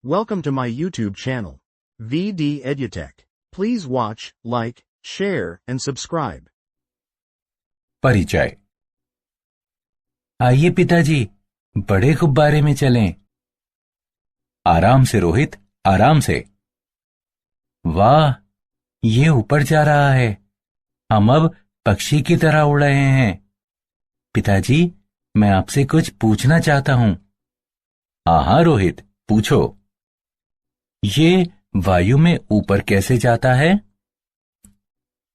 Welcome to my YouTube channel, VD Edutech. Please watch, like, share and subscribe. परिचय। आइए पिताजी, बड़े गुब्बारे में चलें। आराम से रोहित, आराम से। वाह, ये ऊपर जा रहा है। हम अब पक्षी की तरह उड़ रहे हैं। पिताजी, मैं आपसे कुछ पूछना चाहता हूं। हाँ रोहित, पूछो। ये वायु में ऊपर कैसे जाता है?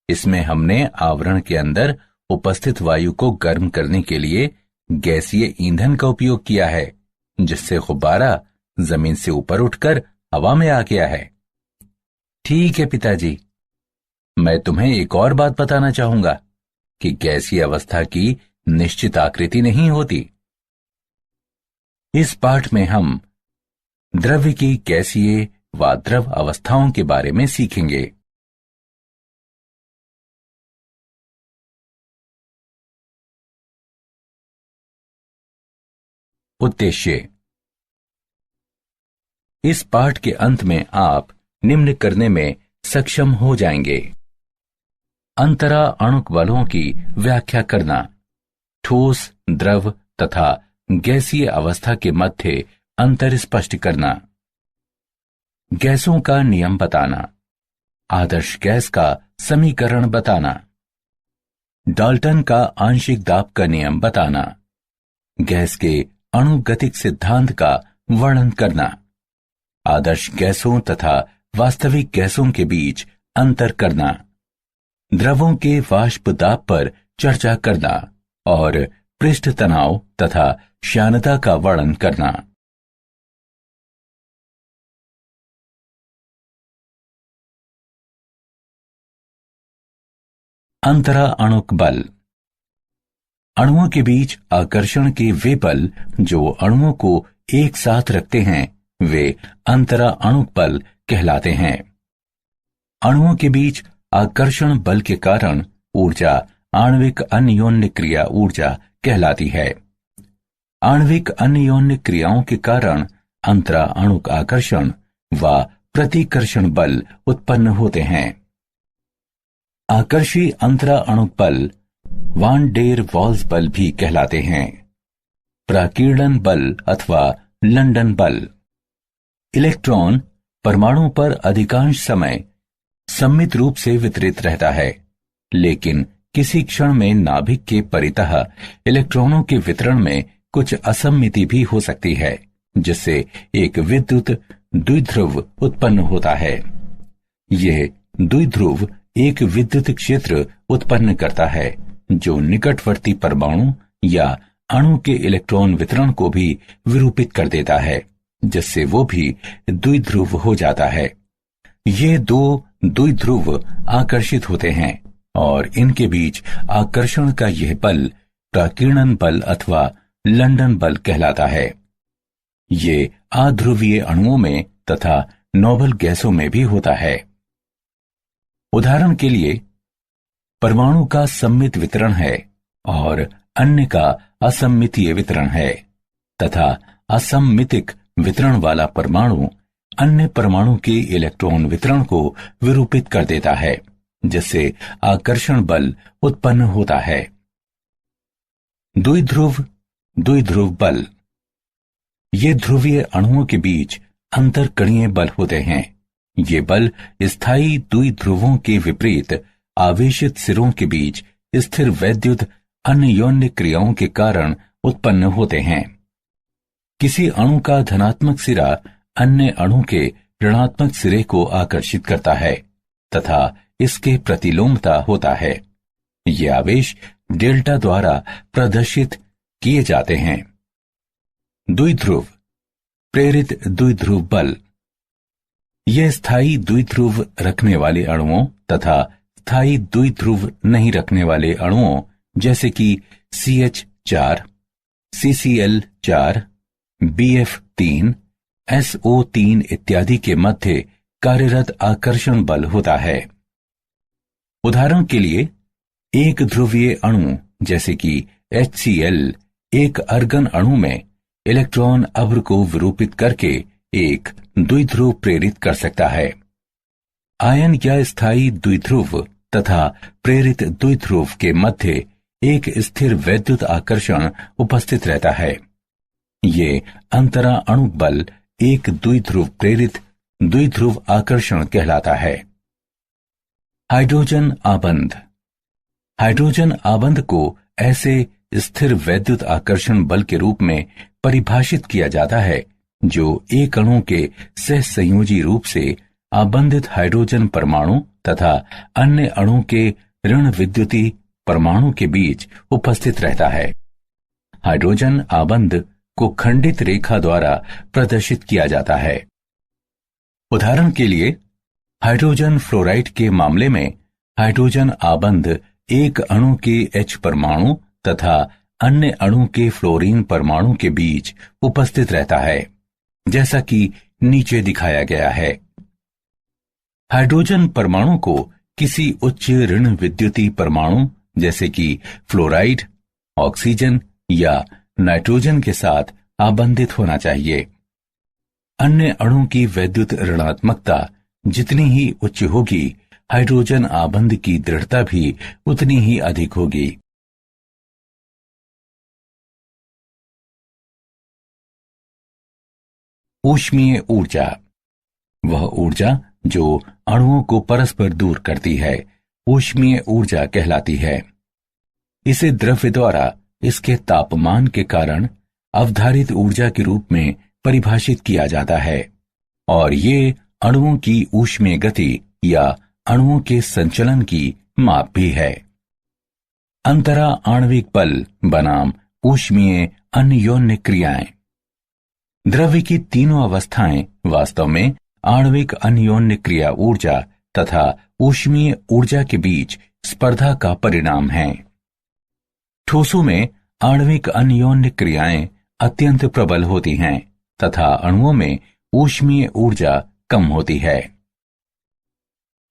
इसमें हमने आवरण के अंदर उपस्थित वायु को गर्म करने के लिए गैसीय ईंधन का उपयोग किया है, जिससे गुब्बारा जमीन से ऊपर उठकर हवा में आ गया है। ठीक है पिताजी। मैं तुम्हें एक और बात बताना चाहूंगा कि गैसीय अवस्था की निश्चित आकृति नहीं होती। इस पाठ में हम द्रव्य की गैसीय व द्रव अवस्थाओं के बारे में सीखेंगे। उद्देश्य। इस पाठ के अंत में आप निम्न करने में सक्षम हो जाएंगे। अंतरा अणुक बलों की व्याख्या करना, ठोस, द्रव तथा गैसीय अवस्था के मध्य अंतर स्पष्ट करना, गैसों का नियम बताना, आदर्श गैस का समीकरण बताना, डाल्टन का आंशिक दाब का नियम बताना, गैस के अणुगतिक सिद्धांत का वर्णन करना, आदर्श गैसों तथा वास्तविक गैसों के बीच अंतर करना, द्रवों के वाष्प दाब पर चर्चा करना और पृष्ठ तनाव तथा श्यानता का वर्णन करना। अंतरा अणुक बल। अणुओं के बीच आकर्षण के वे बल जो अणुओं को एक साथ रखते हैं, वे अंतरा अणुक बल कहलाते हैं। अणुओं के बीच आकर्षण बल के कारण ऊर्जा आणविक अन्योन्य क्रिया ऊर्जा कहलाती है। आणविक अन्योन्य क्रियाओं के कारण अंतरा अणुक आकर्षण व प्रतिकर्षण बल उत्पन्न होते हैं। आकर्षी अंतरा अणुक बल वान डेर वॉल्स बल भी कहलाते हैं। प्राकीर्णन बल अथवा लंदन बल। इलेक्ट्रॉन परमाणु पर अधिकांश समय सममित रूप से वितरित रहता है, लेकिन किसी क्षण में नाभिक के परितः इलेक्ट्रॉनों के वितरण में कुछ असम्मिति भी हो सकती है, जिससे एक विद्युत द्विध्रुव उत्पन्न होता है। यह द्विध्रुव एक विद्युत क्षेत्र उत्पन्न करता है जो निकटवर्ती परमाणु या अणु के इलेक्ट्रॉन वितरण को भी विरूपित कर देता है, जिससे वो भी द्विध्रुव हो जाता है। ये दो द्विध्रुव आकर्षित होते हैं और इनके बीच आकर्षण का यह बल प्राकीर्णन बल अथवा लंदन बल कहलाता है। ये अध्रुवीय अणुओं में तथा नोबल गैसों में भी होता है। उदाहरण के लिए, परमाणु का सममित वितरण है और अन्य का असम्मितीय वितरण है, तथा असम्मितिक वितरण वाला परमाणु अन्य परमाणु के इलेक्ट्रॉन वितरण को विरूपित कर देता है, जिससे आकर्षण बल उत्पन्न होता है। द्विध्रुव बल। ये ध्रुवीय अणुओं के बीच अंतरकणीय बल होते हैं। ये बल स्थायी द्विध्रुवों के विपरीत आवेशित सिरों के बीच स्थिर वैद्युत अन्योन्य क्रियाओं के कारण उत्पन्न होते हैं। किसी अणु का धनात्मक सिरा अन्य अणु के ऋणात्मक सिरे को आकर्षित करता है तथा इसके प्रतिलोमता होता है। ये आवेश डेल्टा द्वारा प्रदर्शित किए जाते हैं। द्विध्रुव प्रेरित द्विध्रुव बल। यह स्थायी द्विध्रुव रखने वाले अणुओं तथा स्थायी द्विध्रुव नहीं रखने वाले अणुओं जैसे कि CH4, CCl4, BF3, SO3 इत्यादि के मध्य कार्यरत आकर्षण बल होता है। उदाहरण के लिए, एक ध्रुवीय अणु जैसे कि HCl एक अर्गन अणु में इलेक्ट्रॉन अभ्र को विरूपित करके एक द्विध्रुव प्रेरित कर सकता है। आयन या स्थायी द्विध्रुव तथा प्रेरित द्विध्रुव के मध्य एक स्थिर वैद्युत आकर्षण उपस्थित रहता है। ये अंतरा अणुक बल एक द्विध्रुव प्रेरित द्विध्रुव आकर्षण कहलाता है। हाइड्रोजन आबंध। हाइड्रोजन आबंध को ऐसे स्थिर वैद्युत आकर्षण बल के रूप में परिभाषित किया जाता है जो एक अणु के सहसंयोजी रूप से आबंधित हाइड्रोजन परमाणु तथा अन्य अणु के ऋण विद्युती परमाणु के बीच उपस्थित रहता है। हाइड्रोजन आबंध को खंडित रेखा द्वारा प्रदर्शित किया जाता है। उदाहरण के लिए हाइड्रोजन फ्लोराइड के मामले में हाइड्रोजन आबंध एक अणु के H परमाणु तथा अन्य अणु के फ्लोरीन परमाणु के बीच उपस्थित रहता है, जैसा कि नीचे दिखाया गया है। हाइड्रोजन परमाणु को किसी उच्च ऋण विद्युती परमाणु जैसे कि फ्लोराइड, ऑक्सीजन या नाइट्रोजन के साथ आबंधित होना चाहिए। अन्य अणु की वैद्युत ऋणात्मकता जितनी ही उच्च होगी, हाइड्रोजन आबंध की दृढ़ता भी उतनी ही अधिक होगी। ऊष्मीय ऊर्जा। वह ऊर्जा जो अणुओं को परस्पर दूर करती है, ऊष्मीय ऊर्जा कहलाती है। इसे द्रव्य द्वारा इसके तापमान के कारण अवधारित ऊर्जा के रूप में परिभाषित किया जाता है और ये अणुओं की ऊष्मीय गति या अणुओं के संचलन की माप भी है। अंतरा आणविक बल बनाम ऊष्मीय अन्योन्य क्रियाएं। द्रव्य की तीनों अवस्थाएं वास्तव में आणविक अन्योन्य क्रिया ऊर्जा तथा ऊष्मीय ऊर्जा के बीच स्पर्धा का परिणाम है। ठोसों में आणविक अन्योन्य क्रियाएं अत्यंत प्रबल होती हैं तथा अणुओं में ऊष्मीय ऊर्जा कम होती है।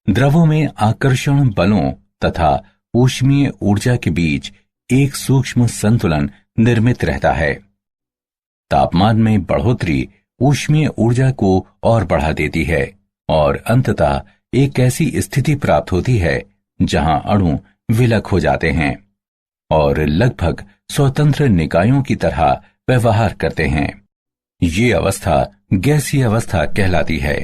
द्रवों में आकर्षण बलों तथा ऊष्मीय ऊर्जा के बीच एक सूक्ष्म संतुलन निर्मित रहता है। तापमान में बढ़ोतरी ऊष्मीय ऊर्जा को और बढ़ा देती है और अंततः एक ऐसी स्थिति प्राप्त होती है जहां अणु विलक हो जाते हैं और लगभग स्वतंत्र निकायों की तरह व्यवहार करते हैं। ये अवस्था गैसीय अवस्था कहलाती है।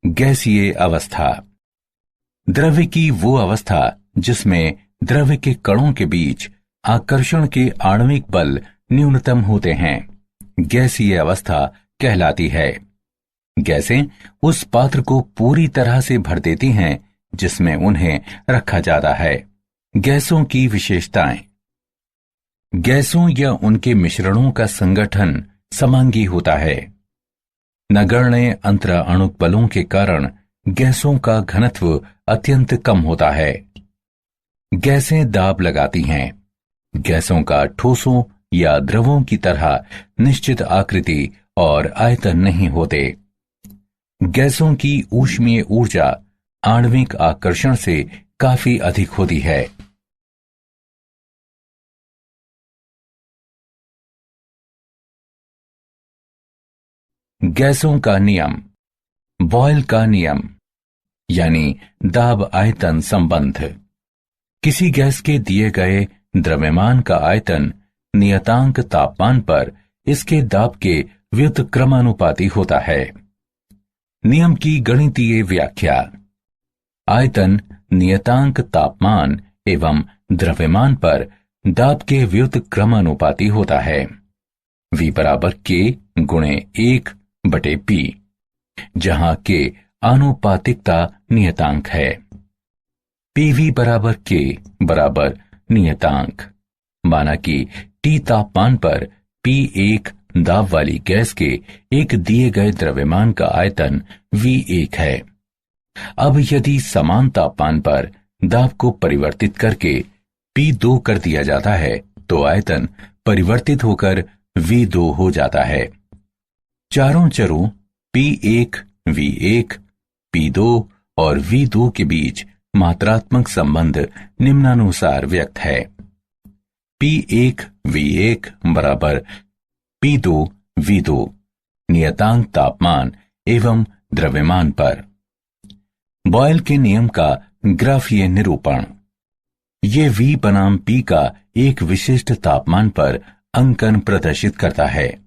गैसीय अवस्था। द्रव्य की वो अवस्था जिसमें द्रव्य के कणों के बीच आकर्षण के आणविक बल न्यूनतम होते हैं, गैसीय अवस्था कहलाती है। गैसें उस पात्र को पूरी तरह से भर देती हैं जिसमें उन्हें रखा जाता है। गैसों की विशेषताएं। गैसों या उनके मिश्रणों का संगठन समांगी होता है। नगण्य अंतरा अणुक बलों के कारण गैसों का घनत्व अत्यंत कम होता है। गैसें दाब लगाती हैं। गैसों का ठोसों या द्रवों की तरह निश्चित आकृति और आयतन नहीं होते। गैसों की ऊष्मीय ऊर्जा आणविक आकर्षण से काफी अधिक होती है। गैसों का नियम। बॉयल का नियम यानी दाब आयतन संबंध। किसी गैस के दिए गए द्रव्यमान का आयतन नियतांक तापमान पर इसके दाब के व्युत्क्रमानुपाती होता है। नियम की गणितीय व्याख्या। आयतन नियतांक तापमान एवं द्रव्यमान पर दाब के व्युत्क्रमानुपाती होता है। V बराबर K गुणे 1/P, जहां K आनुपातिकता नियतांक है। PV बराबर K बराबर नियतांक। माना कि T तापमान पर P1 दाब वाली गैस के एक दिए गए द्रव्यमान का आयतन V1 है। अब यदि समान तापमान पर दाब को परिवर्तित करके P2 कर दिया जाता है तो आयतन परिवर्तित होकर V2 हो जाता है। चारों चरों P1, V1, P2 और V2 के बीच मात्रात्मक संबंध निम्नानुसार व्यक्त है। P1V1 बराबर P2V2 नियतांक तापमान एवं द्रव्यमान पर। बॉयल के नियम का ग्राफीय निरूपण। ये V बनाम P का एक विशिष्ट तापमान पर अंकन प्रदर्शित करता है।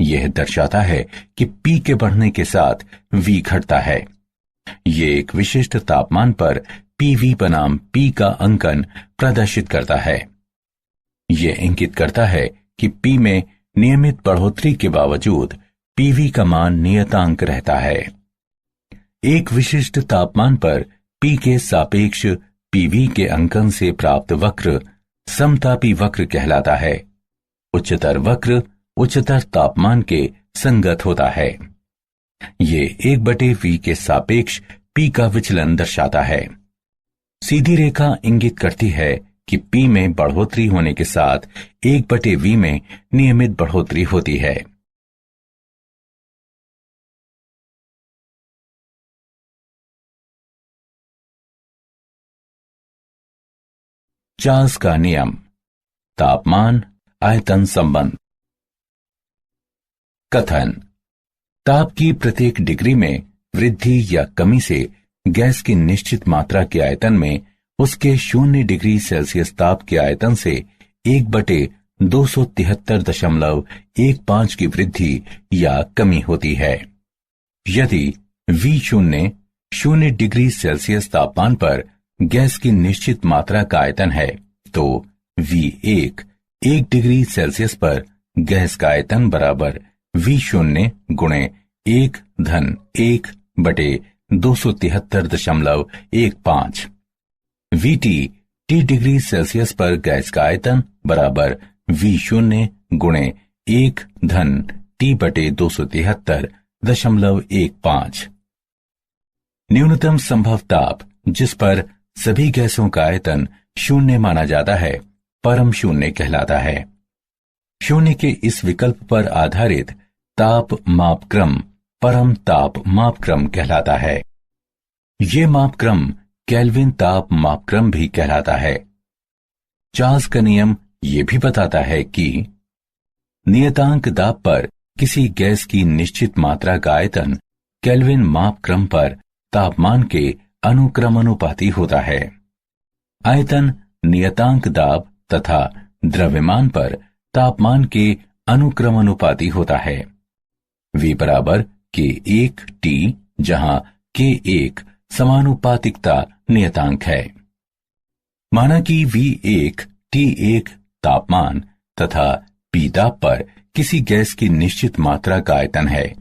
यह दर्शाता है कि P के बढ़ने के साथ V घटता है। ये एक विशिष्ट तापमान पर PV बनाम P का अंकन प्रदर्शित करता है। यह इंगित करता है कि P में नियमित बढ़ोतरी के बावजूद PV का मान नियतांक रहता है। एक विशिष्ट तापमान पर P के सापेक्ष PV के अंकन से प्राप्त वक्र समतापी वक्र कहलाता है। उच्चतर वक्र उच्चतर तापमान के संगत होता है। ये 1/V के सापेक्ष P का विचलन दर्शाता है। सीधी रेखा इंगित करती है कि P में बढ़ोतरी होने के साथ 1/V में नियमित बढ़ोतरी होती है। चार्ल्स का नियम। तापमान आयतन संबंध। कथन। ताप की प्रत्येक डिग्री में वृद्धि या कमी से गैस की निश्चित मात्रा के आयतन में उसके 0 डिग्री सेल्सियस ताप के आयतन से 1/273.15 की वृद्धि या कमी होती है। यदि V0 0 डिग्री सेल्सियस तापमान पर गैस की निश्चित मात्रा का आयतन है तो V1 1 डिग्री सेल्सियस पर गैस का आयतन बराबर V0 गुणे 1/273.15। VT T डिग्री सेल्सियस पर गैस का आयतन बराबर V0 गुणे 1/T/273.15। न्यूनतम संभव ताप जिस पर सभी गैसों का आयतन 0 माना जाता है परम शून्य कहलाता है। 0 के इस विकल्प पर आधारित ताप मापक्रम परम ताप मापक्रम कहलाता है। ये मापक्रम केल्विन ताप मापक्रम भी कहलाता है। चार्ल्स का नियम यह भी बताता है कि नियतांक दाब पर किसी गैस की निश्चित मात्रा का आयतन केल्विन मापक्रम पर तापमान के अनुक्रमानुपाती होता है। आयतन नियतांक दाब तथा द्रव्यमान पर तापमान के अनुक्रमानुपाती होता है। V बराबर K1T जहां K1 समानुपातिकता नियतांक है। माना कि V1 T1 तापमान तथा P दाब पर किसी गैस की निश्चित मात्रा का आयतन है।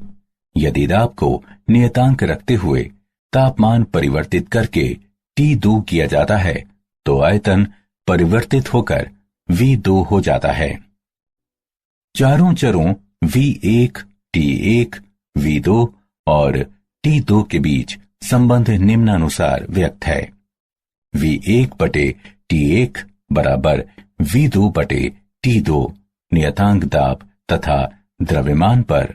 यदि दाब को नियतांक रखते हुए तापमान परिवर्तित करके T2 किया जाता है तो आयतन परिवर्तित होकर V2 हो जाता है। चारों चरों V1, T1, V2 और T2 के बीच संबंध निम्नानुसार व्यक्त है। V1/T1 बराबर V2/T2 नियतांक दाब तथा द्रव्यमान पर।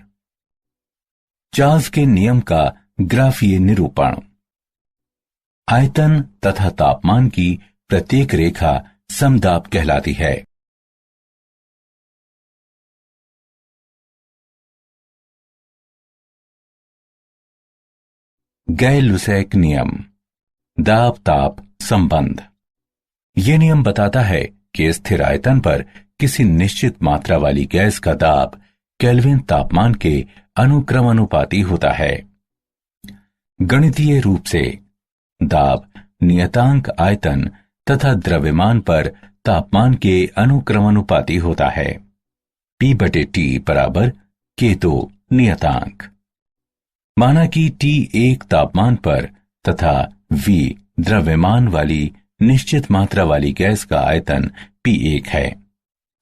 चार्ल्स के नियम का ग्राफीय निरूपण। आयतन तथा तापमान की प्रत्येक रेखा समदाब कहलाती है। गै-लुसैक नियम। दाब ताप संबंध। यह नियम बताता है कि स्थिर आयतन पर किसी निश्चित मात्रा वाली गैस का दाब केल्विन तापमान के अनुक्रमानुपाती होता है। गणितीय रूप से दाब नियतांक आयतन तथा द्रव्यमान पर तापमान के अनुक्रमानुपाती होता है। P/T बराबर K2 नियतांक। माना कि T1 तापमान पर तथा V द्रव्यमान वाली निश्चित मात्रा वाली गैस का आयतन P1 है।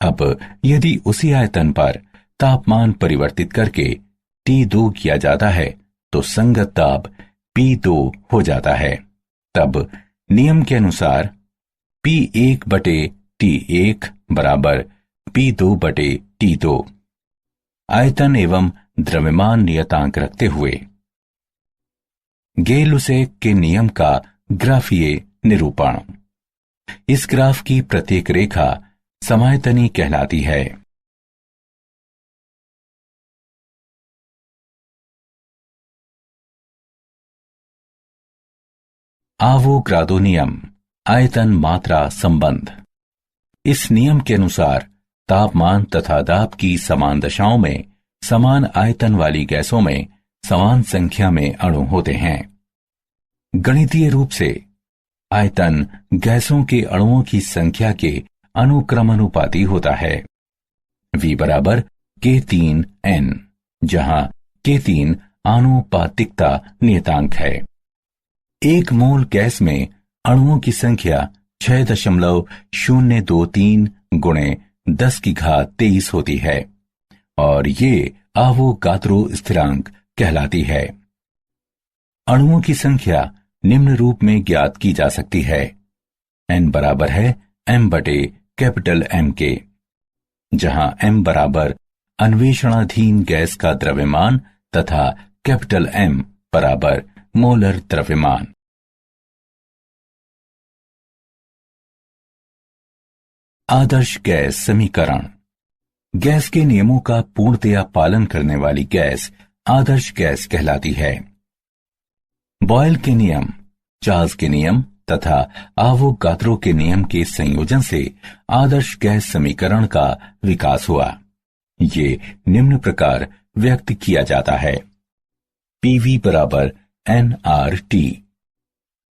अब यदि उसी आयतन पर तापमान परिवर्तित करके T2 किया जाता है तो संगत दाब P2 हो जाता है। तब नियम के अनुसार P1/T1 बराबर P2/T2। आयतन एवं द्रव्यमान नियतांक रखते हुए गै-लुसैक के नियम का ग्राफीय निरूपण। इस ग्राफ की प्रत्येक रेखा समायतनी कहलाती है। आवोगाद्रो नियम, आयतन मात्रा संबंध। इस नियम के अनुसार तापमान तथा दाब की समान दशाओं में समान आयतन वाली गैसों में समान संख्या में अणु होते हैं। गणितीय रूप से आयतन गैसों के अणुओं की संख्या के अनुक्रमानुपाती होता है। V बराबर K3n, जहां K3 आनुपातिकता नियतांक है। एक मोल गैस में अणुओं की संख्या 6.023 गुणे 10 की घात 23 होती है और ये आवोगाद्रो स्थिरांक कहलाती है। अणुओं की संख्या निम्न रूप में ज्ञात की जा सकती है। n बराबर है m/M के, जहां m बराबर अन्वेषणाधीन गैस का द्रव्यमान तथा M बराबर मोलर द्रव्यमान। आदर्श गैस समीकरण। गैस के नियमों का पूर्णतया पालन करने वाली गैस आदर्श गैस कहलाती है। बॉयल के नियम, चार्ल्स के नियम तथा आवोगाद्रो के नियम के संयोजन से आदर्श गैस समीकरण का विकास हुआ। ये निम्न प्रकार व्यक्त किया जाता है। PV बराबर nRT,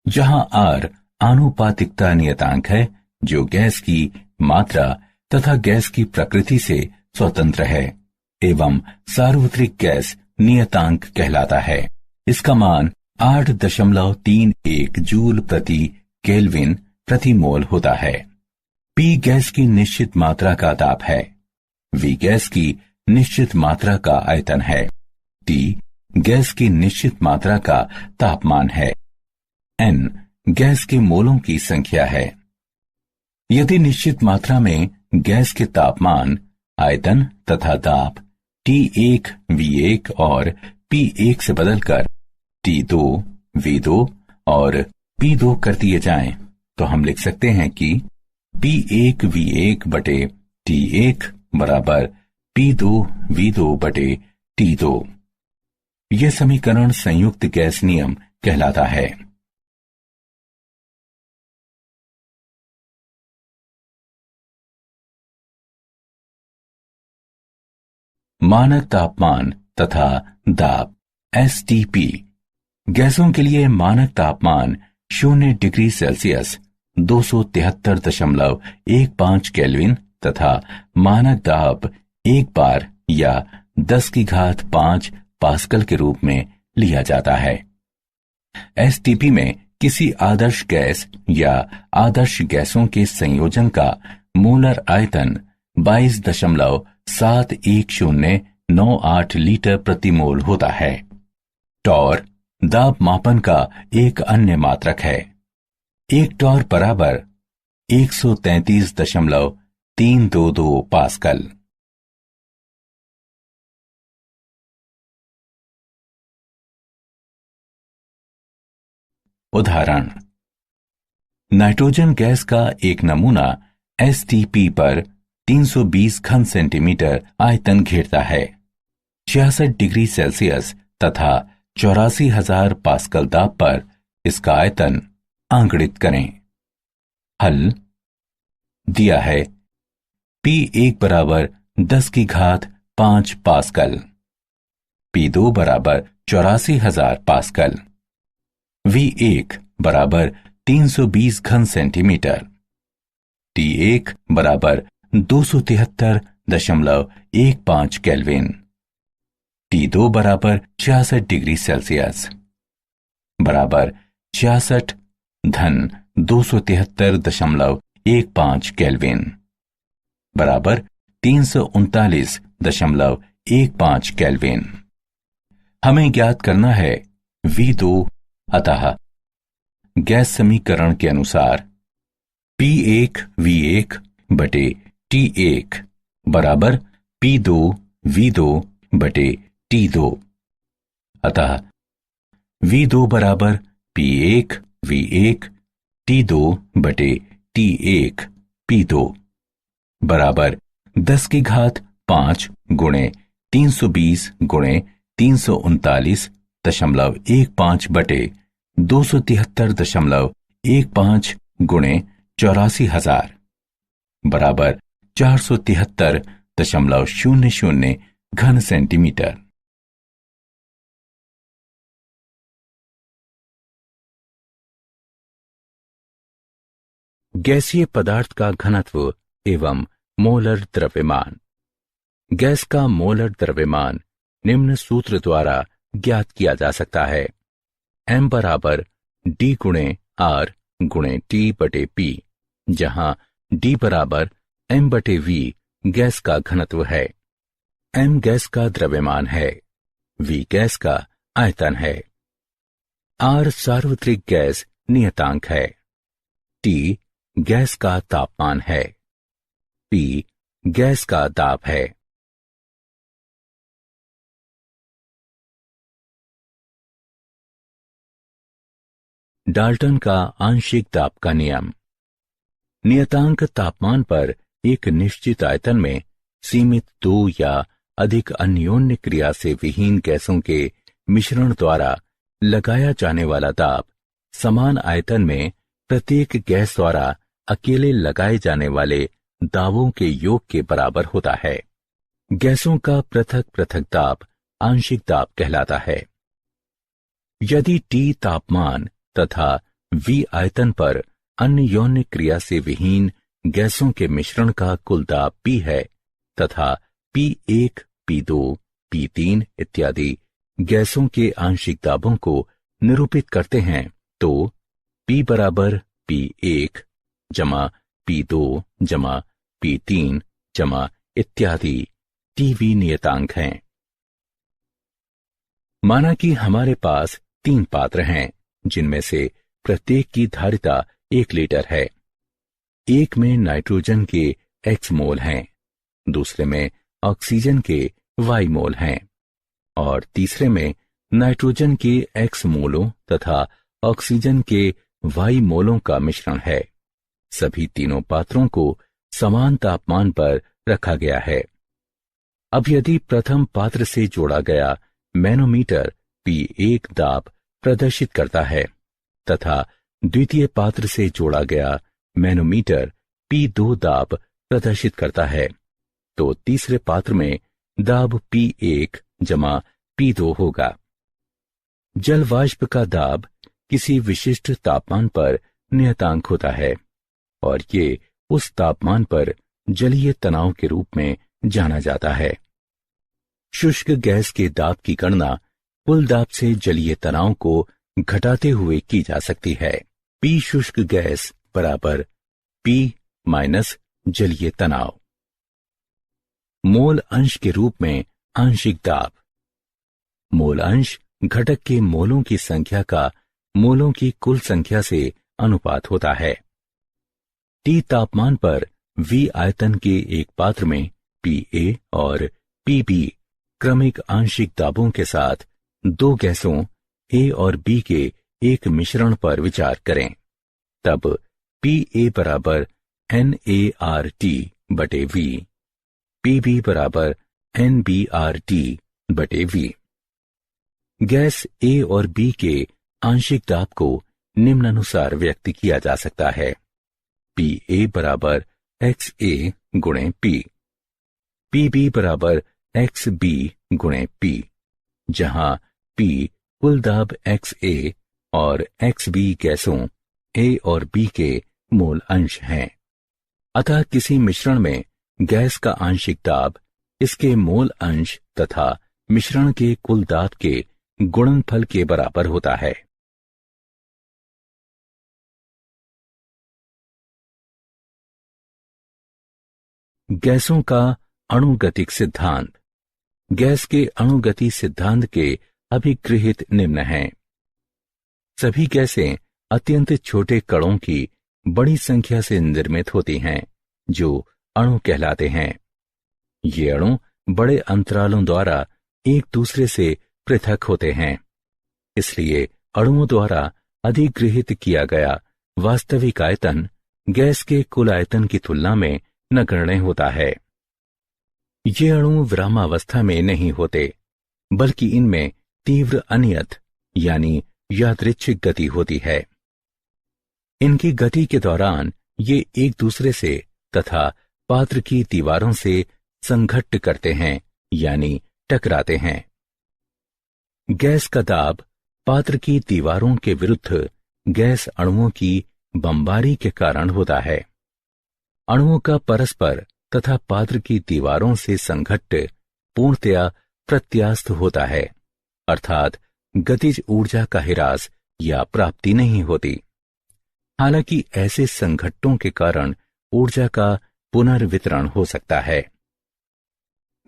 जहां R आनुपातिकता नियतांक है जो गैस की मात्रा तथा गैस की प्रकृति से स्वतंत्र है एवं सार्वत्रिक गैस नियतांक कहलाता है। इसका मान 8.31 जूल प्रति केल्विन प्रति मोल होता है। P गैस की निश्चित मात्रा का ताप है। V गैस की निश्चित मात्रा का आयतन है। T गैस की निश्चित मात्रा का तापमान है। N गैस के मोलों की संख्या है। यदि निश्चित मात्रा में गैस के तापमान, आयतन तथा दाब T1, V1 और P1 से बदलकर T2, V2 और P2 कर दिए जाएं, तो हम लिख सकते हैं कि P1 V1 बटे T1 बराबर P2 V2 बटे T2। यह समीकरण संयुक्त गैस नियम कहलाता है। मानक तापमान तथा दाब STP। गैसों के लिए मानक तापमान 0 डिग्री सेल्सियस 273.15 केल्विन तथा मानक दाब 1 बार या 10 की घात 5 पास्कल के रूप में लिया जाता है। STP में किसी आदर्श गैस या आदर्श गैसों के संयोजन का मोलर आयतन 22.71098 लीटर प्रति मोल होता है। टॉर दाब मापन का एक अन्य मात्रक है। एक टॉर बराबर 133.322 पास्कल। उदाहरण, नाइट्रोजन गैस का एक नमूना STP पर 320 घन सेंटीमीटर आयतन घेरता है। 66 डिग्री सेल्सियस तथा 84,000 पास्कल दाब पर इसका आयतन आंकड़ित करें। हल दिया है। P1 बराबर 10 की घात 5 पास्कल, P2 बराबर 84,000 पास्कल, V1 बराबर 320 घन सेंटीमीटर, T1 बराबर 273.15 केल्विन, T2 बराबर 66 डिग्री सेल्सियस बराबर 66 धन 273.15 केल्विन बराबर 339.15 केल्विन। हमें ज्ञात करना है V2। अतः गैस समीकरण के अनुसार P1 V1 बटे T1 बराबर P2 V2 बटे T2। अतः V2 बराबर P1 V1 T2 बटे T1 P2 बराबर 10 की घात 5 गुणे 320 गुणे 339.15 बटे 273.15 गुणे 84,000 बराबर 473.00 घन सेंटीमीटर। गैसीय पदार्थ का घनत्व एवं मोलर द्रव्यमान। गैस का मोलर द्रव्यमान निम्न सूत्र द्वारा ज्ञात किया जा सकता है। m बराबर d गुणे r गुणे t बटे p, जहां d बराबर m बटे v गैस का घनत्व है, m गैस का द्रव्यमान है, v गैस का आयतन है, r सार्वत्रिक गैस नियतांक है, t गैस का तापमान है, p गैस का दाब है। डाल्टन का आंशिक दाब का नियम। नियतांक तापमान पर एक निश्चित आयतन में सीमित दो या अधिक अन्योन्य क्रिया से विहीन गैसों के मिश्रण द्वारा लगाया जाने वाला दाब समान आयतन में प्रत्येक गैस द्वारा अकेले लगाए जाने वाले दाबों के योग के बराबर होता है। गैसों का पृथक पृथक दाब आंशिक दाब कहलाता है। यदि T तापमान तथा V आयतन पर अन्योन्य क्रिया से विहीन गैसों के मिश्रण का कुल दाब P है तथा P1, P2, P3 इत्यादि गैसों के आंशिक दाबों को निरूपित करते हैं, तो P बराबर P1 जमा P2 जमा P3 जमा इत्यादि TV नियतांक हैं। माना कि हमारे पास 3 पात्र हैं, जिनमें से प्रत्येक की धारिता 1 लीटर है। एक में नाइट्रोजन के X मोल हैं, दूसरे में ऑक्सीजन के Y मोल हैं और तीसरे में नाइट्रोजन के X मोलों तथा ऑक्सीजन के Y मोलों का मिश्रण है। सभी तीनों पात्रों को समान तापमान पर रखा गया है। अब यदि प्रथम पात्र से जोड़ा गया मैनोमीटर P1 दाब प्रदर्शित करता है तथा द्वितीय पात्र से जोड़ा गया मैनोमीटर P2 दाब प्रदर्शित करता है, तो तीसरे पात्र में दाब P1 जमा P2 होगा। जल वाष्प का दाब किसी विशिष्ट तापमान पर नियतांक होता है और ये उस तापमान पर जलीय तनाव के रूप में जाना जाता है। शुष्क गैस के दाब की गणना कुल दाब से जलीय तनाव को घटाते हुए की जा सकती है। P शुष्क गैस बराबर P माइनस जलीय तनाव। मोल अंश के रूप में आंशिक दाब। मोल अंश घटक के मोलों की संख्या का मोलों की कुल संख्या से अनुपात होता है। T तापमान पर V आयतन के एक पात्र में Pa और Pb क्रमिक आंशिक दाबों के साथ दो गैसों A और B के एक मिश्रण पर विचार करें, तब Pa बराबर NaRT बटे V, Pb बराबर NbRT बटे V। गैस A और B के आंशिक दाब को निम्नानुसार व्यक्त किया जा सकता है। Pa बराबर XA गुणे P, Pb बराबर XB गुणे P, जहां P कुल दाब XA और XB गैसों A और B के मोल अंश हैं। अतः किसी मिश्रण में गैस का आंशिक दाब इसके मोल अंश तथा मिश्रण के कुल दाब के गुणनफल के बराबर होता है। गैसों का अणुगतिक सिद्धांत। गैस के अणुगति सिद्धांत के अभिगृहित निम्न हैं। सभी गैसें अत्यंत छोटे कणों की बड़ी संख्या से निर्मित होती हैं, जो अणु कहलाते हैं। ये अणु बड़े अंतरालों द्वारा एक दूसरे से पृथक होते हैं। इसलिए अणुओं द्वारा अधिगृहित किया गया वास्तविक आयतन गैस के कुल आयतन की तुलना में नगण्य होता है। ये अणु विरामावस्था में नहीं होते, बल्कि इनमें तीव्र अनियत यानी यादृच्छिक गति होती है। इनकी गति के दौरान ये एक दूसरे से तथा पात्र की दीवारों से संघट्ट करते हैं यानी टकराते हैं। गैस का दाब पात्र की दीवारों के विरुद्ध गैस अणुओं की बमबारी के कारण होता है। अणुओं का परस्पर तथा पात्र की दीवारों से संघट्ट पूर्णतया प्रत्यास्थ होता है, अर्थात गतिज ऊर्जा का ह्रास या प्राप्ति नहीं होती। हालांकि ऐसे संघट्टों के कारण ऊर्जा का पुनर्वितरण हो सकता है।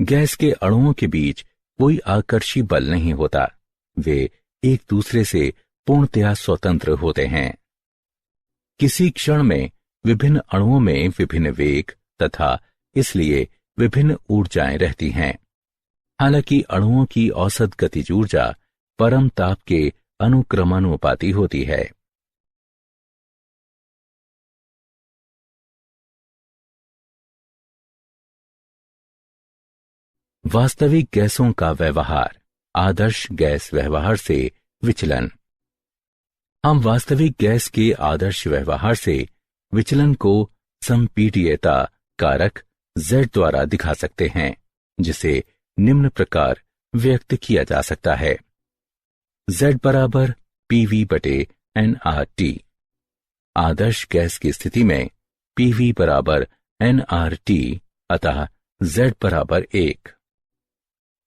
गैस के अणुओं के बीच कोई आकर्षी बल नहीं होता, वे एक दूसरे से पूर्णतया स्वतंत्र होते हैं। किसी क्षण में विभिन्न अणुओं में विभिन्न वेग तथा इसलिए विभिन्न ऊर्जाएं रहती हैं। हालांकि अणुओं की औसत गतिज ऊर्जा परम ताप के अनुक्रमानुपाती होती है। वास्तविक गैसों का व्यवहार, आदर्श गैस व्यवहार से विचलन। हम वास्तविक गैस के आदर्श व्यवहार से विचलन को संपीड्यता कारक Z द्वारा दिखा सकते हैं, जिसे निम्न प्रकार व्यक्त किया जा सकता है। Z बराबर PV बटे nRT। आदर्श गैस की स्थिति में PV बराबर nRT, अतः Z बराबर 1।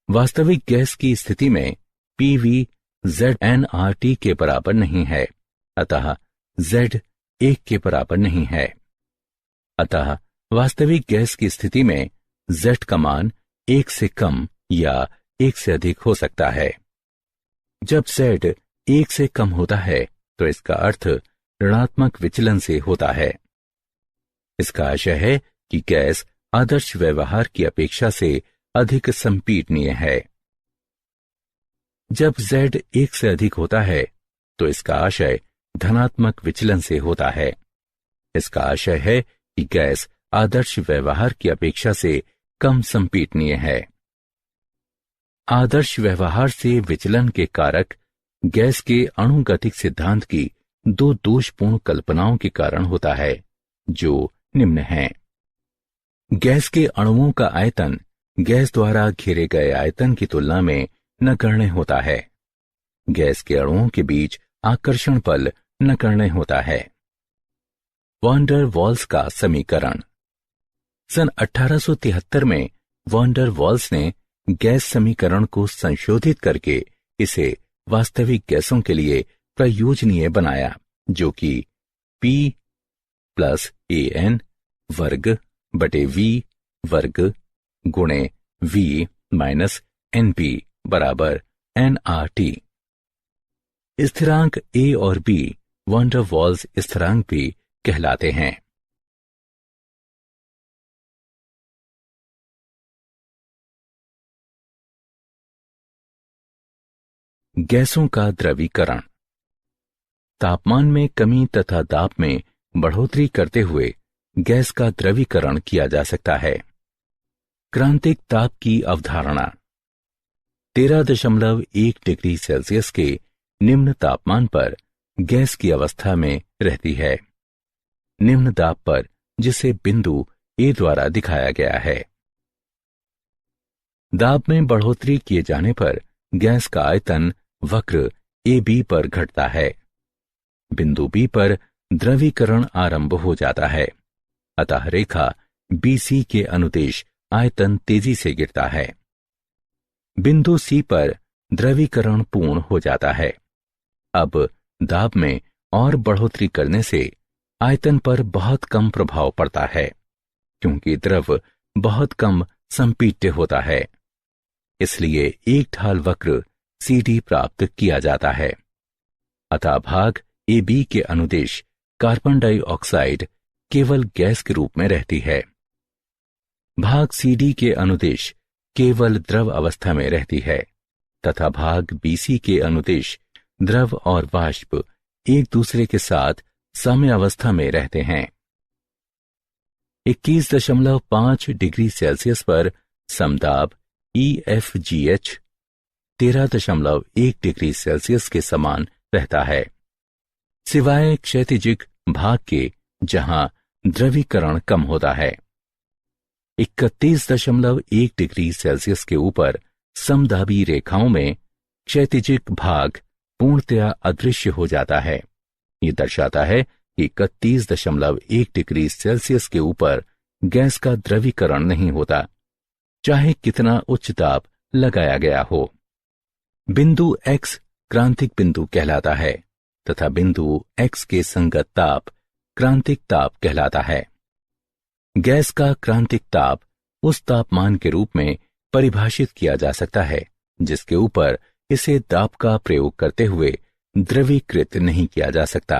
वास्तविक गैस की स्थिति में PV Z nRT के बराबर नहीं है, अतः Z 1 के बराबर नहीं है। अतः वास्तविक गैस की स्थिति में Z का मान 1 से कम या 1 से अधिक हो सकता है। जब Z 1 से कम होता है तो इसका अर्थ ऋणात्मक विचलन से होता है। इसका आशय है कि गैस आदर्श व्यवहार की अपेक्षा से अधिक संपीडनीय है। जब Z 1 से अधिक होता है तो इसका आशय धनात्मक विचलन से होता है। इसका आशय है कि गैस आदर्श व्यवहार की अपेक्षा से कम संपीडनीय है। आदर्श व्यवहार से विचलन के कारक गैस के अणुगतिक सिद्धांत की दो दोषपूर्ण कल्पनाओं के कारण होता है, जो निम्न हैं। गैस के अणुओं का आयतन गैस द्वारा घेरे गए आयतन की तुलना में नगण्य होता है। गैस के अणुओं के बीच आकर्षण बल नगण्य होता है। वॉन डर वाल्स का समीकरण। सन 1873 में वॉन डर वाल्स ने गैस समीकरण को संशोधित करके इसे वास्तविक गैसों के लिए प्रयोजनीय बनाया, जो कि P प्लस AN वर्ग बटे V वर्ग गुणे V माइनस NP बराबर nRT। स्थिरांक A और B वॉन डर वाल्स स्थिरांक भी कहलाते हैं। गैसों का द्रवीकरण। तापमान में कमी तथा दाब में बढ़ोतरी करते हुए गैस का द्रवीकरण किया जा सकता है। क्रांतिक ताप की अवधारणा। 13.1 डिग्री सेल्सियस के निम्न तापमान पर गैस की अवस्था में रहती है। निम्न दाब पर, जिसे बिंदु A द्वारा दिखाया गया है। दाब में बढ़ोतरी किए जाने पर गैस का आयतन वक्र AB पर घटता है। बिंदु B पर द्रवीकरण आरंभ हो जाता है, अतः रेखा BC के अनुदेश आयतन तेजी से गिरता है। बिंदु C पर द्रवीकरण पूर्ण हो जाता है। अब दाब में और बढ़ोतरी करने से आयतन पर बहुत कम प्रभाव पड़ता है, क्योंकि द्रव बहुत कम संपीड्य होता है। इसलिए एक ढाल वक्र CD प्राप्त किया जाता है। अतः भाग AB के अनुदेश कार्बन डाइऑक्साइड केवल गैस के रूप में रहती है। भाग CD के अनुदेश केवल द्रव अवस्था में रहती है, तथा भाग BC के अनुदेश द्रव और वाष्प एक दूसरे के साथ साम्यावस्था में रहते हैं। 21.5 डिग्री सेल्सियस पर समदाब EFGH 13.1 डिग्री सेल्सियस के समान रहता है, सिवाय क्षैतिजिक भाग के जहां द्रवीकरण कम होता है। 31.1 डिग्री सेल्सियस के ऊपर समदाबी रेखाओं में क्षैतिजिक भाग पूर्णतया अदृश्य हो जाता है। यह दर्शाता है कि 31.1 डिग्री सेल्सियस के ऊपर गैस का द्रवीकरण नहीं होता, चाहे कितना उच्च ताप लगाया गया हो। बिंदु X क्रांतिक बिंदु कहलाता है तथा बिंदु X के संगत ताप क्रांतिक ताप कहलाता है। गैस का क्रांतिक ताप उस तापमान के रूप में परिभाषित किया जा सकता है जिसके ऊपर इसे दाब का प्रयोग करते हुए द्रवीकृत नहीं किया जा सकता।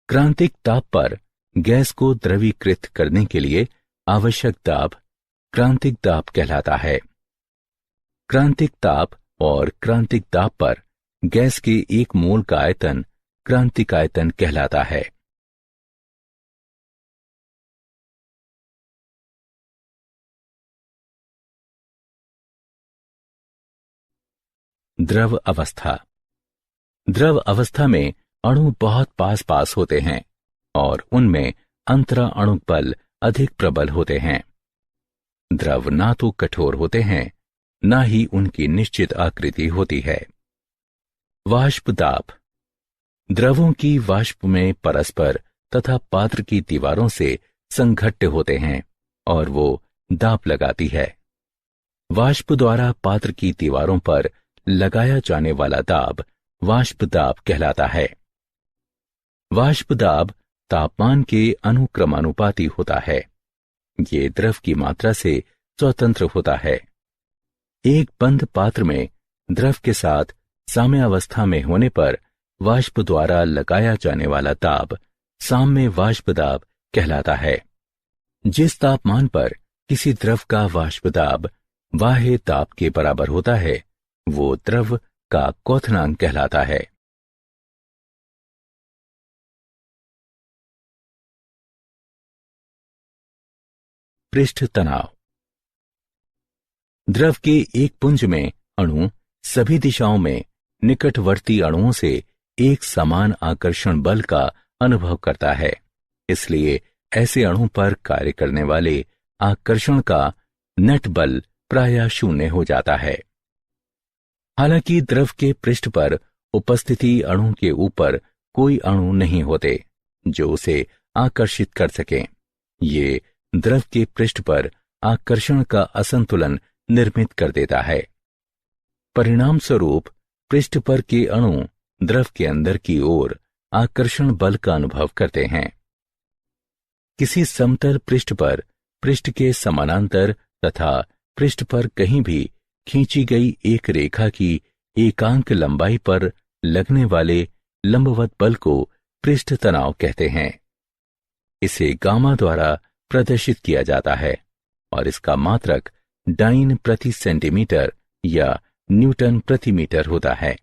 क्रांतिक ताप पर गैस को द्रवीकृत करने के लिए आवश्यक दाब क्रांतिक दाब कहलाता है। क्रांतिक ताप और क्रांतिक दाब पर गैस के एक मोल का आयतन क्रांतिक आयतन कहलाता है। द्रव अवस्था। द्रव अवस्था में अणु बहुत पास पास होते हैं और उनमें अंतरा अणु बल अधिक प्रबल होते हैं। द्रव ना तो कठोर होते हैं, ना ही उनकी निश्चित आकृति होती है। वाष्प दाब। द्रवों की वाष्प में परस्पर तथा पात्र की दीवारों से संघट्ट होते हैं और वो दाब लगाती है। वाष्प द्वारा पात्र की दीवारों पर लगाया जाने वाला दाब वाष्प दाब कहलाता है। वाष्प दाब तापमान के अनुक्रमानुपाती होता है। ये द्रव की मात्रा से स्वतंत्र होता है। एक बंद पात्र में द्रव के साथ साम्यावस्था में होने पर वाष्प द्वारा लगाया जाने वाला दाब साम्य वाष्प दाब कहलाता है। जिस तापमान पर किसी द्रव का वाष्प दाब बाह्य दाब के बराबर होता है वो द्रव का क्वथनांक कहलाता है। पृष्ठ तनाव। द्रव के एक पुंज में अणु सभी दिशाओं में निकटवर्ती अणुओं से एक समान आकर्षण बल का अनुभव करता है, इसलिए ऐसे अणु पर कार्य करने वाले आकर्षण का नेट बल प्रायः शून्य हो जाता है। हालांकि द्रव के पृष्ठ पर उपस्थिति अणु के ऊपर कोई अणु नहीं होते जो उसे आकर्षित कर सकें। ये द्रव के पृष्ठ पर आकर्षण का असंतुलन निर्मित कर देता है। परिणाम स्वरूप पृष्ठ पर के अणु द्रव के अंदर की ओर आकर्षण बल का अनुभव करते हैं। किसी समतल पृष्ठ पर पृष्ठ के समानांतर तथा पृष्ठ पर कहीं भी खींची गई एक रेखा की एकांक लंबाई पर लगने वाले लंबवत बल को पृष्ठ तनाव कहते हैं। इसे गामा द्वारा प्रदर्शित किया जाता है और इसका मात्रक डाइन प्रति सेंटीमीटर या न्यूटन प्रति मीटर होता है।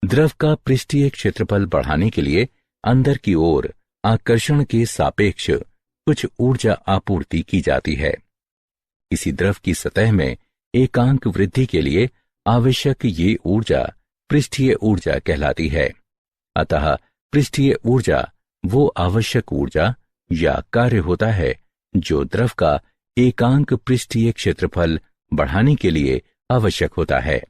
द्रव का पृष्ठीय क्षेत्रफल बढ़ाने के लिए अंदर की ओर आकर्षण के सापेक्ष कुछ ऊर्जा आपूर्ति की जाती है। किसी द्रव की सतह में एकांक वृद्धि के लिए आवश्यक ये ऊर्जा पृष्ठीय ऊर्जा कहलाती है। अतः पृष्ठीय ऊर्जा वो आवश्यक ऊर्जा या कार्य होता है जो द्रव का एकांक पृष्ठीय क्षेत्रफल बढ़ाने के लिए आवश्यक होता है।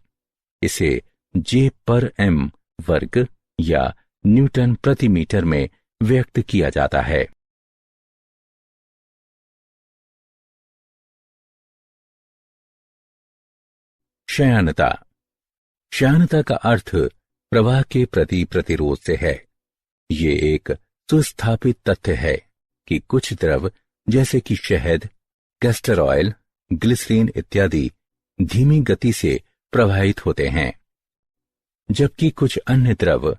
इसे J/m वर्ग या न्यूटन प्रति मीटर में व्यक्त किया जाता है। श्यानता। श्यानता का अर्थ प्रवाह के प्रति प्रतिरोध से है। ये एक सुस्थापित तथ्य है कि कुछ द्रव जैसे कि शहद, कैस्टर ऑयल, ग्लिसरीन इत्यादि धीमी गति से प्रवाहित होते हैं, जबकि कुछ अन्य द्रव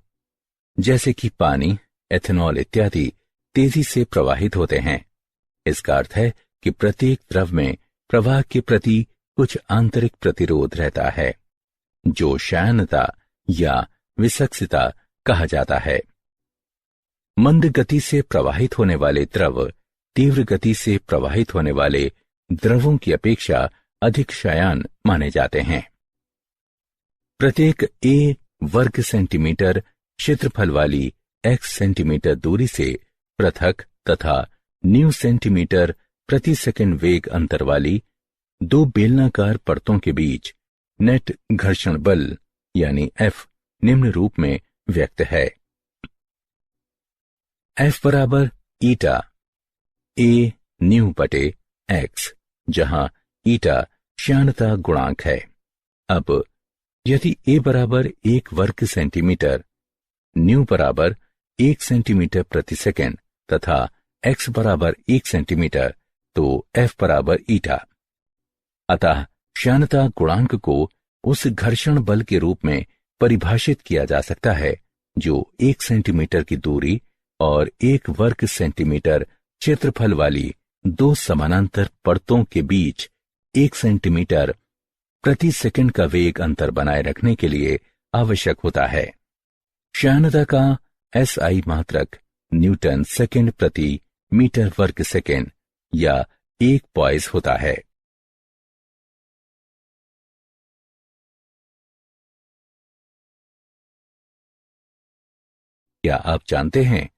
जैसे कि पानी, एथेनॉल इत्यादि तेजी से प्रवाहित होते हैं। इसका अर्थ है कि प्रत्येक द्रव में प्रवाह के प्रति कुछ आंतरिक प्रतिरोध रहता है, जो श्यानता या विसक्सिता कहा जाता है। मंद गति से प्रवाहित होने वाले द्रव तीव्र गति से प्रवाहित होने वाले द्रवों की अपेक्षा अधिक शायान माने जाते हैं। प्रत्येक a वर्ग सेंटीमीटर क्षेत्रफल वाली x सेंटीमीटर दूरी से पृथक तथा न्यू सेंटीमीटर प्रति सेकंड वेग अंतर वाली दो बेलनाकार परतों के बीच नेट घर्षण बल यानी F निम्न रूप में व्यक्त है। F बराबर ईटा a न्यू बटे x, जहां ईटा श्यानता गुणांक है। अब यदि a बराबर 1 वर्ग सेंटीमीटर, न्यू बराबर 1 सेंटीमीटर प्रति सेकंड तथा x बराबर 1 सेंटीमीटर, तो F बराबर ईटा। अतः श्यानता गुणांक को उस घर्षण बल के रूप में परिभाषित किया जा सकता है जो 1 सेंटीमीटर की दूरी और 1 वर्ग सेंटीमीटर क्षेत्रफल वाली दो समानांतर परतों के बीच 1 सेंटीमीटर प्रति सेकंड का वेग अंतर बनाए रखने के लिए आवश्यक होता है। श्यानता का SI मात्रक न्यूटन सेकंड प्रति मीटर वर्ग सेकंड या 1 पॉइस होता है। क्या आप जानते हैं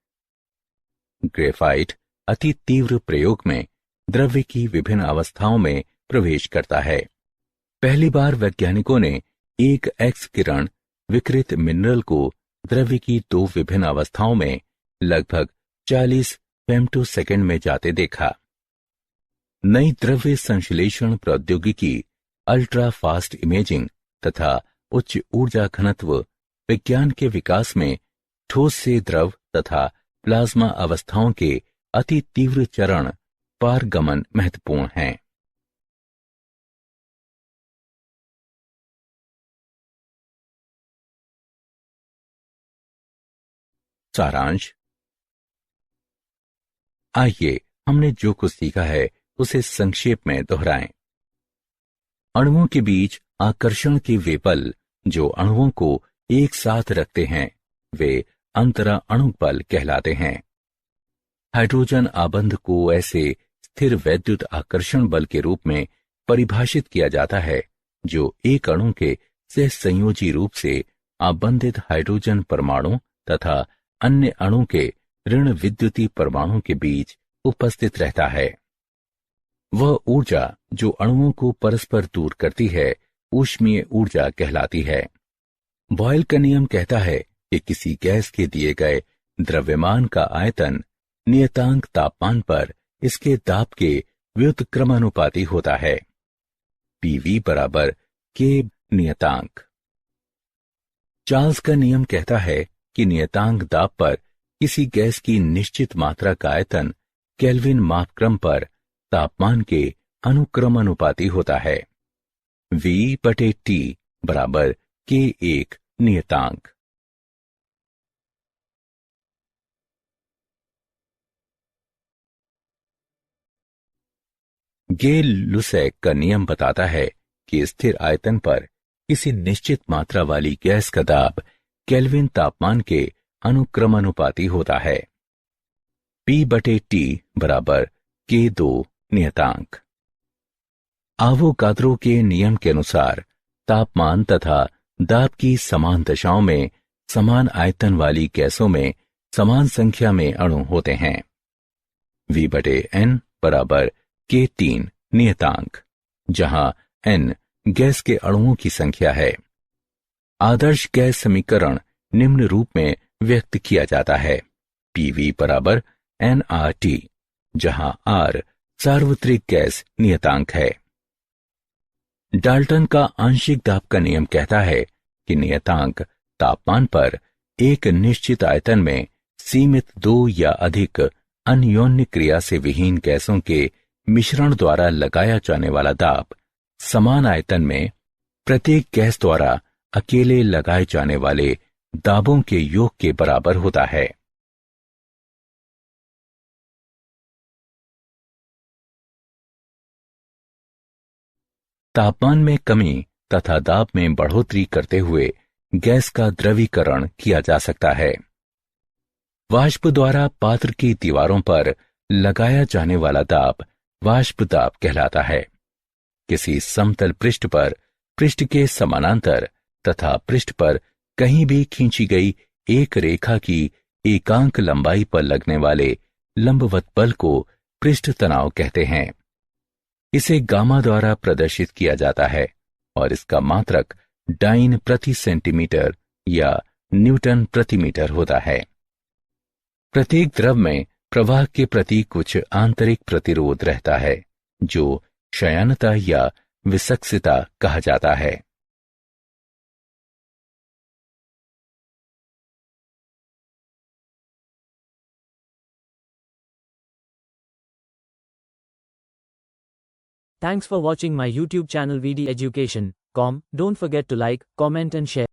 ग्रेफाइट अति तीव्र प्रयोग में द्रव्य की विभिन्न अवस्थाओं में प्रवेश करता है। पहली बार वैज्ञानिकों ने एक एक्स किरण विकृत मिनरल को द्रव्य की दो विभिन्न अवस्थाओं में लगभग 40 फेम्टोसेकंड में जाते देखा। नई द्रव्य संश्लेषण प्रौद्योगिकी, अल्ट्रा फास्ट इमेजिंग तथा उच्च ऊर्जा घनत्व विज्ञान के विकास में ठोस से द्रव तथा प्लाज्मा अवस्थाओं के अति तीव्र चरण पारगमन महत्वपूर्ण हैं। सारांश। आइए हमने जो कुछ सीखा है उसे संक्षेप में दोहराएं। अणुओं के बीच आकर्षण के वे बल जो अणुओं को एक साथ रखते हैं वे अंतरा अणु बल कहलाते हैं। हाइड्रोजन आबंध को ऐसे स्थिर वैद्युत आकर्षण बल के रूप में परिभाषित किया जाता है जो एक अणु के सहसंयोजी रूप से आबंधित हाइड्रोजन परमाणु तथा अन्य अणु के ऋण विद्युतीय परमाणु के बीच उपस्थित रहता है। वह ऊर्जा जो अणुओं को परस्पर दूर करती है ऊष्मीय ऊर्जा कहलाती है। बॉयल का नियम कहता है कि किसी गैस के दिए गए द्रव्यमान का आयतन नियतांक तापमान पर इसके दाब के व्युत्क्रमानुपाती होता है। PV बराबर K नियतांक। चार्ल्स का नियम कहता है कि नियतांक दाब पर किसी गैस की निश्चित मात्रा का आयतन केल्विन मापक्रम पर तापमान के अनुक्रमानुपाती होता है। V/T बराबर K1 नियतांक। गे-लुसैक का नियम बताता है कि स्थिर आयतन पर किसी निश्चित मात्रा वाली गैस का दाब केल्विन तापमान के अनुक्रमानुपाती होता है। P/T बराबर K2 नियतांक। आवोगाद्रो के नियम के अनुसार तापमान तथा दाब की समान दशाओं में समान आयतन वाली गैसों में समान संख्या में अणु होते हैं। V/N बराबर K3 नियतांक, जहां N गैस के अणुओं की संख्या है। आदर्श गैस समीकरण निम्न रूप में व्यक्त किया जाता है। PV बराबर nRT, जहां R सार्वत्रिक गैस नियतांक है। डाल्टन का आंशिक दाब का नियम कहता है कि नियतांक तापमान पर एक निश्चित आयतन में सीमित दो या अधिक अन्योन्य क्रिया से विहीन गैसों के मिश्रण द्वारा लगाया जाने वाला दाब समान आयतन में प्रत्येक गैस द्वारा अकेले लगाए जाने वाले दाबों के योग के बराबर होता है। तापमान में कमी तथा दाब में बढ़ोतरी करते हुए गैस का द्रवीकरण किया जा सकता है। वाष्प द्वारा पात्र की दीवारों पर लगाया जाने वाला दाब वाष्प दाब कहलाता है। किसी समतल पृष्ठ पर पृष्ठ के समानांतर तथा पृष्ठ पर कहीं भी खींची गई एक रेखा की एकांक लंबाई पर लगने वाले लंबवत बल को पृष्ठ तनाव कहते हैं। इसे गामा द्वारा प्रदर्शित किया जाता है और इसका मात्रक डाइन प्रति सेंटीमीटर या न्यूटन प्रति मीटर होता है। प्रत्येक द्रव में प्रवाह के प्रति कुछ आंतरिक प्रतिरोध रहता है जो क्षयणता या विसक्सिता कहा जाता है। Thanks for watching my YouTube channel VD Education. Don't forget to like, comment and share.